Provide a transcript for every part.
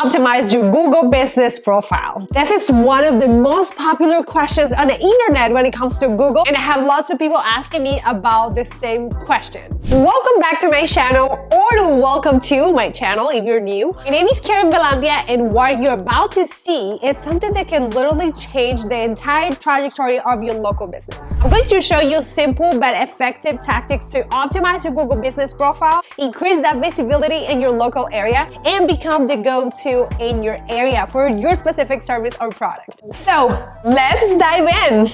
optimize your Google business profile? This is one of the most popular questions on the internet when it comes to Google, and I have lots of people asking me about the same question. Welcome back to my channel, or welcome to my channel if you're new. My name is Karen Velandia, and what you're about to see is something that can literally change the entire trajectory of your local business. I'm going to show you simple but effective tactics to optimize your Google business profile, increase that visibility in your local area, and become the go-to in your area for your specific service or product. So let's dive in.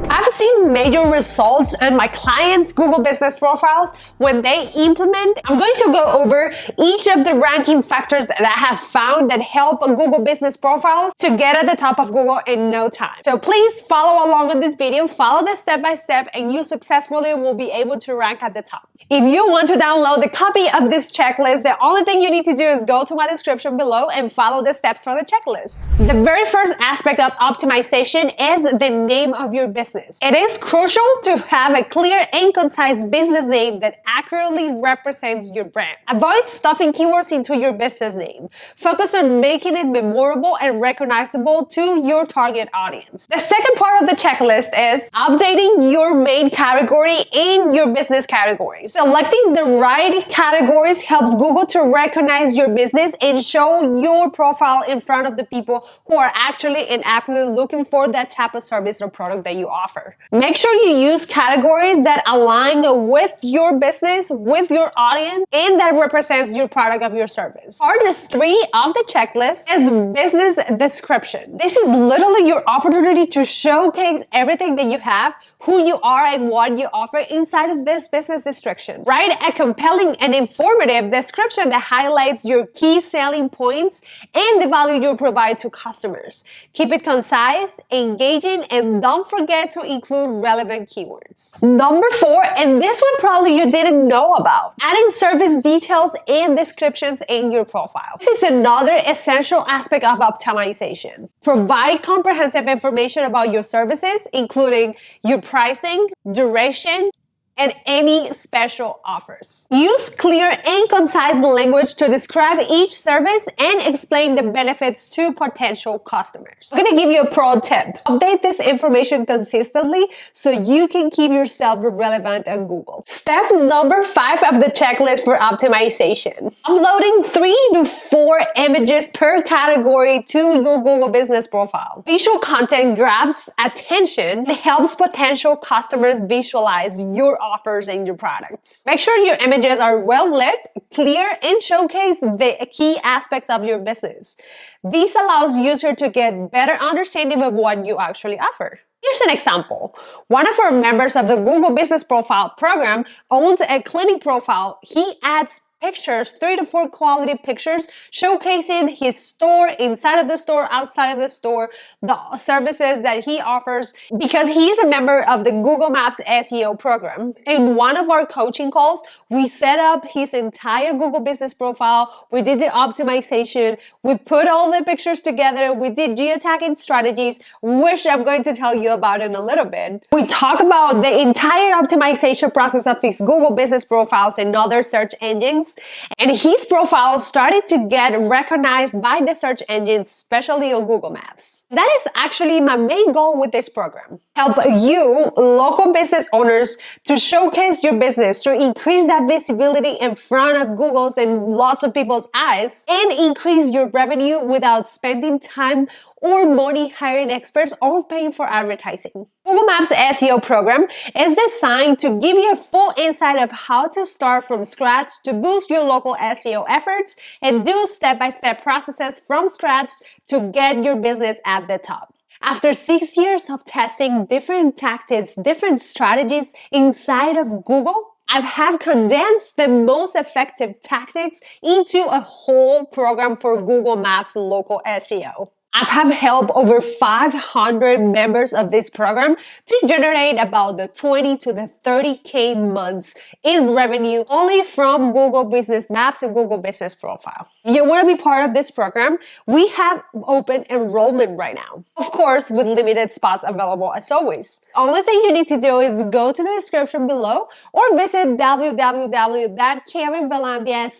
I've seen major results in my clients' Google business profiles when they implement. I'm going to go over each of the ranking factors that I have found that help Google business profiles to get at the top of Google in no time. So please follow along with this video, follow this step by step, and you successfully will be able to rank at the top. If you want to download the copy of this checklist, the only thing you need to do is go to my description below and follow the steps for the checklist. The very first aspect of optimization is the name of your business. It is crucial to have a clear and concise business name that accurately represents your brand. Avoid stuffing keywords into your business name. Focus on making it memorable and recognizable to your target audience. The second part of the checklist is updating your main category in your business categories. Selecting the right categories helps Google to recognize your business and show your profile in front of the people who are actually and actively looking for that type of service or product that you offer. Make sure you use categories that align with your business, with your audience, and that represents your product of your service. Part 3 of the checklist is business description. This is literally your opportunity to showcase everything that you have, who you are, and what you offer inside of this business description. Write a compelling and informative description that highlights your key selling points and the value you provide to customers. Keep it concise, engaging, and don't forget to include relevant keywords. Number 4, and this one probably you didn't know about, adding service details and descriptions in your profile. This is another essential aspect of optimization. Provide comprehensive information about your services, including your pricing, duration, and any special offers. Use clear and concise language to describe each service and explain the benefits to potential customers. I'm gonna give you a pro tip. Update this information consistently so you can keep yourself relevant on Google. Step number 5 of the checklist for optimization. Uploading 3 to 4 images per category to your Google business profile. Visual content grabs attention and helps potential customers visualize your offers and your products. Make sure your images are well lit, clear, and showcase the key aspects of your business. This allows users to get better understanding of what you actually offer. Here's an example. One of our members of the Google Business Profile program owns a clinic profile. He adds pictures, 3 to 4 quality pictures, showcasing his store, inside of the store, outside of the store, the services that he offers, because he's a member of the Google Maps SEO program. In one of our coaching calls, we set up his entire Google business profile. We did the optimization. We put all the pictures together. We did geotagging strategies, which I'm going to tell you about in a little bit. We talk about the entire optimization process of his Google business profiles and other search engines. And his profile started to get recognized by the search engines, especially on Google Maps. That is actually my main goal with this program. Help you, local business owners, to showcase your business, to increase that visibility in front of Google's and lots of people's eyes, and increase your revenue without spending time or money hiring experts or paying for advertising. Google Maps SEO program is designed to give you a full insight of how to start from scratch to boost your local SEO efforts and do step-by-step processes from scratch to get your business at the top. After 6 years of testing different tactics, different strategies inside of Google, I have condensed the most effective tactics into a whole program for Google Maps local SEO. I have helped over 500 members of this program to generate about the 20 to the 30K months in revenue only from Google Business Maps and Google Business Profile. If you want to be part of this program, we have open enrollment right now. Of course, with limited spots available as always. Only thing you need to do is go to the description below or visit www.karenvelandia/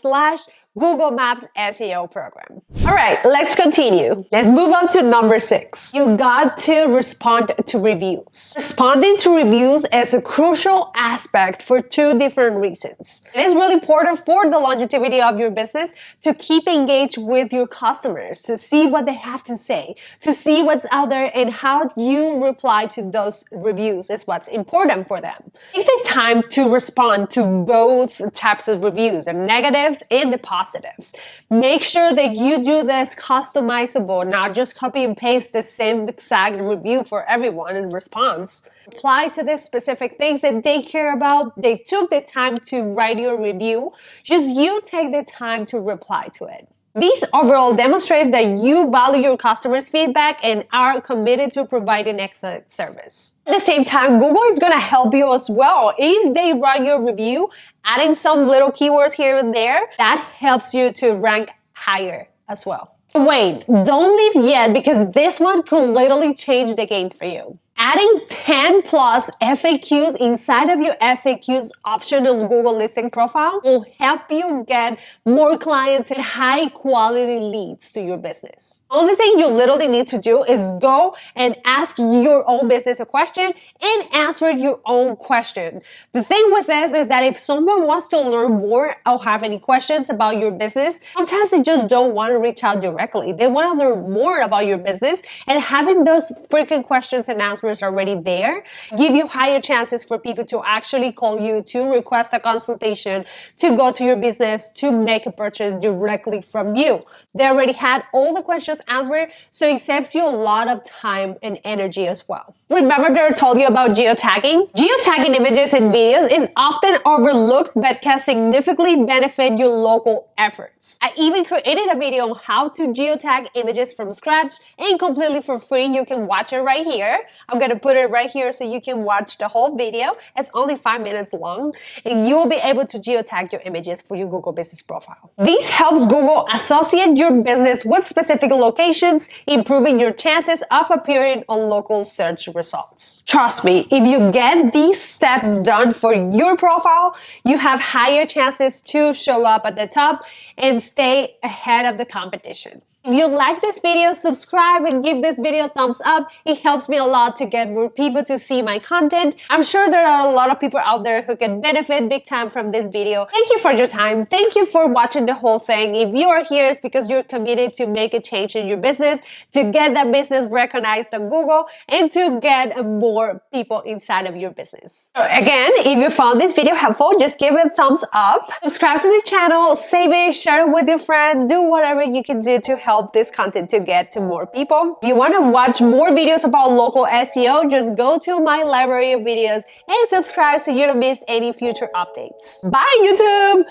Google Maps SEO program. All right, let's continue. Let's move up to number 6. You got to respond to reviews. Responding to reviews is a crucial aspect for 2 different reasons. It is really important for the longevity of your business to keep engaged with your customers, to see what they have to say, to see what's out there, and how you reply to those reviews is what's important for them. Take the time to respond to both types of reviews, the negatives and the positives. Make sure that you do this customizable, not just copy and paste the same exact review for everyone in response. Apply to the specific things that they care about. They took the time to write your review. Just you take the time to reply to it. This overall demonstrates that you value your customers' feedback and are committed to providing excellent service. At the same time, Google is going to help you as well. If they write your review, adding some little keywords here and there, that helps you to rank higher as well. Wait, don't leave yet, because this one could literally change the game for you. Adding 10 plus FAQs inside of your FAQs optional Google listing profile will help you get more clients and high quality leads to your business. The only thing you literally need to do is go and ask your own business a question and answer your own question. The thing with this is that if someone wants to learn more or have any questions about your business, sometimes they just don't want to reach out directly. They want to learn more about your business, and having those frequent questions and answers already there give you higher chances for people to actually call you, to request a consultation, to go to your business, to make a purchase directly from you. They already had all the questions answered, so it saves you a lot of time and energy as well. Remember that I told you about geotagging? Geotagging images and videos is often overlooked but can significantly benefit your local efforts. I even created a video on how to geotag images from scratch and completely for free. You can watch it right here. I'm going to put it right here so you can watch the whole video. It's only 5 minutes long, and you will be able to geotag your images for your Google Business Profile. This helps Google associate your business with specific locations, improving your chances of appearing on local search results. Trust me, if you get these steps done for your profile, you have higher chances to show up at the top and stay ahead of the competition. If you like this video, subscribe and give this video a thumbs up. It helps me a lot to get more people to see my content. I'm sure there are a lot of people out there who can benefit big time from this video. Thank you for your time. Thank you for watching the whole thing. If you are here, it's because you're committed to make a change in your business, to get that business recognized on Google, and to get more people inside of your business. So again, if you found this video helpful, just give it a thumbs up. Subscribe to the channel, save it, share it with your friends, do whatever you can do to help this content to get to more people. If you want to watch more videos about local SEO, just go to my library of videos and subscribe so you don't miss any future updates. Bye, YouTube!